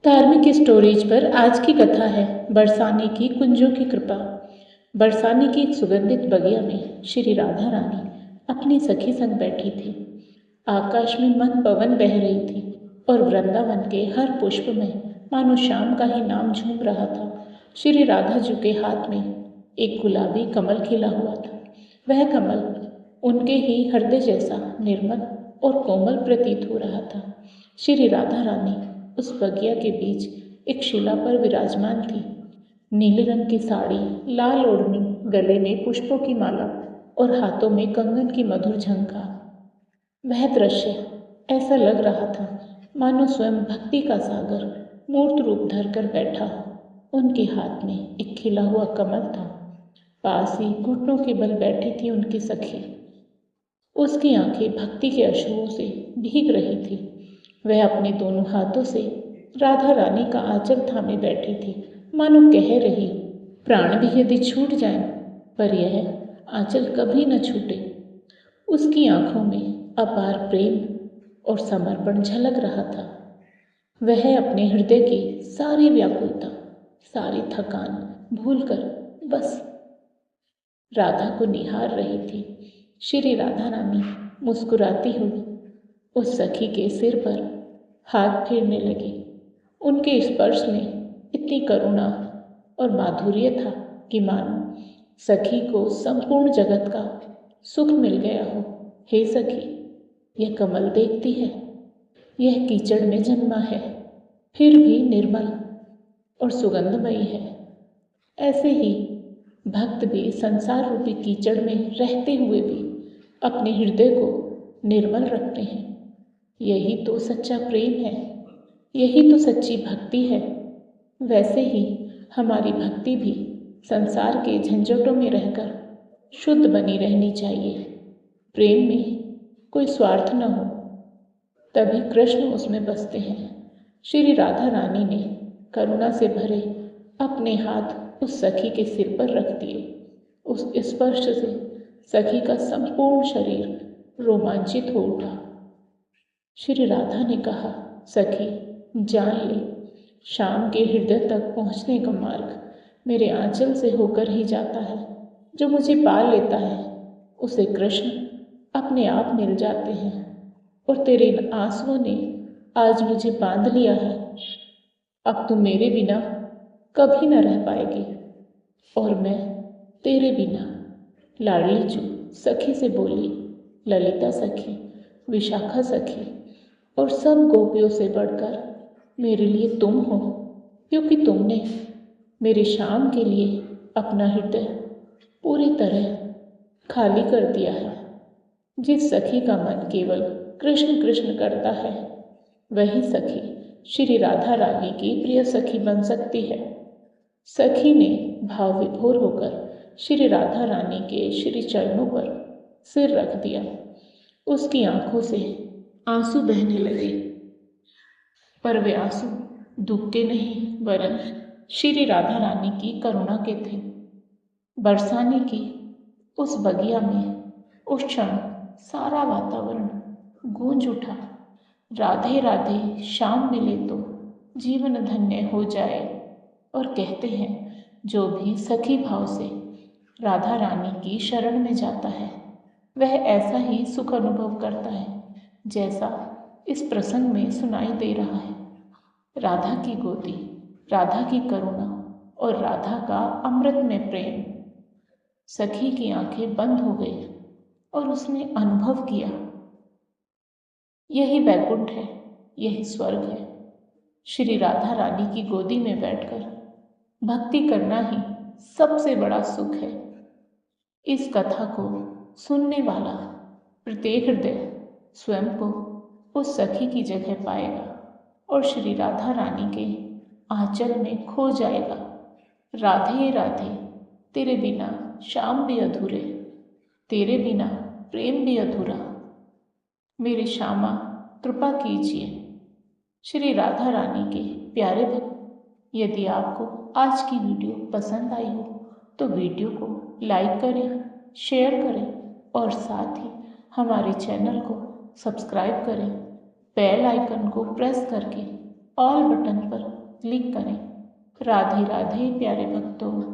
धार्मिक स्टोरेज पर आज की कथा है बरसाने की कुंजों की कृपा। बरसाने की एक सुगंधित बगिया में श्री राधा रानी अपनी सखी संग बैठी थी। आकाश में मंद पवन बह रही थी और वृंदावन के हर पुष्प में मानो शाम का ही नाम झूम रहा था। श्री राधा जी के हाथ में एक गुलाबी कमल खिला हुआ था। वह कमल उनके ही हृदय जैसा निर्मल और कोमल प्रतीत हो रहा था। श्री राधा रानी उस बगिया के बीच एक शिला पर विराजमान थी। नीले रंग की साड़ी, लाल ओढ़नी, गले में पुष्पों की माला और हाथों में कंगन की मधुर झंकार। वह दृश्य ऐसा लग रहा था मानो स्वयं भक्ति का सागर मूर्त रूप धरकर बैठा हो। उनके हाथ में एक खिला हुआ कमल था। पास ही घुटनों के बल बैठी थी उनकी सखी। उसकी आंखें भक्ति के अश्रुओं से भीग रही थी। वह अपने दोनों हाथों से राधा रानी का आंचल थामे बैठी थी, मानो कह रही, प्राण भी यदि छूट जाए पर यह आंचल कभी न छूटे। उसकी आंखों में अपार प्रेम और समर्पण झलक रहा था। वह अपने हृदय की सारी व्याकुलता, सारी थकान भूलकर बस राधा को निहार रही थी। श्री राधा रानी मुस्कुराती हुई उस सखी के सिर पर हाथ फेरने लगी। उनके स्पर्श में इतनी करुणा और माधुर्य था कि मानो सखी को संपूर्ण जगत का सुख मिल गया हो। हे सखी, यह कमल देखती है, यह कीचड़ में जन्मा है, फिर भी निर्मल और सुगंधमयी है। ऐसे ही भक्त भी संसार रूपी कीचड़ में रहते हुए भी अपने हृदय को निर्मल रखते हैं। यही तो सच्चा प्रेम है, यही तो सच्ची भक्ति है। वैसे ही हमारी भक्ति भी संसार के झंझटों में रहकर शुद्ध बनी रहनी चाहिए। प्रेम में कोई स्वार्थ न हो, तभी कृष्ण उसमें बसते हैं। श्री राधा रानी ने करुणा से भरे अपने हाथ उस सखी के सिर पर रख दिए। उस स्पर्श से सखी का संपूर्ण शरीर रोमांचित हो उठा। श्री राधा ने कहा, सखी जान ले, शाम के हृदय तक पहुँचने का मार्ग मेरे आंचल से होकर ही जाता है। जो मुझे पा लेता है उसे कृष्ण अपने आप मिल जाते हैं। और तेरे इन आंसुओं ने आज मुझे बांध लिया है। अब तू मेरे बिना कभी न रह पाएगी और मैं तेरे बिना। लाडली चू सखी से बोली। ललिता सखी, विशाखा सखी और सब गोपियों से बढ़कर मेरे लिए तुम हो, क्योंकि तुमने मेरे शाम के लिए अपना हृदय पूरी तरह खाली कर दिया है। जिस सखी का मन केवल कृष्ण कृष्ण करता है, वही सखी श्री राधा रानी की प्रिय सखी बन सकती है। सखी ने भाव विभोर होकर श्री राधा रानी के श्री चरणों पर सिर रख दिया। उसकी आंखों से आंसू बहने लगे, पर वे आंसू दुख के नहीं वरन श्री राधा रानी की करुणा के थे। बरसाने की उस बगिया में उस क्षण सारा वातावरण गूंज उठा। राधे राधे श्याम मिले तो जीवन धन्य हो जाए। और कहते हैं, जो भी सखी भाव से राधा रानी की शरण में जाता है वह ऐसा ही सुख अनुभव करता है जैसा इस प्रसंग में सुनाई दे रहा है। राधा की गोदी, राधा की करुणा और राधा का अमृत में प्रेम। सखी की आंखें बंद हो गई और उसने अनुभव किया, यही वैकुंठ है, यही स्वर्ग है। श्री राधा रानी की गोदी में बैठकर भक्ति करना ही सबसे बड़ा सुख है। इस कथा को सुनने वाला प्रत्येक हृदय स्वयं को उस सखी की जगह पाएगा और श्री राधा रानी के आंचल में खो जाएगा। राधे राधे, तेरे बिना शाम भी अधूरे, तेरे बिना प्रेम भी अधूरा। मेरे श्यामा कृपा कीजिए। श्री राधा रानी के प्यारे भक्त, यदि आपको आज की वीडियो पसंद आई हो तो वीडियो को लाइक करें, शेयर करें और साथ ही हमारे चैनल को सब्सक्राइब करें। बेल आइकन को प्रेस करके ऑल बटन पर क्लिक करें। राधे राधे प्यारे भक्तों।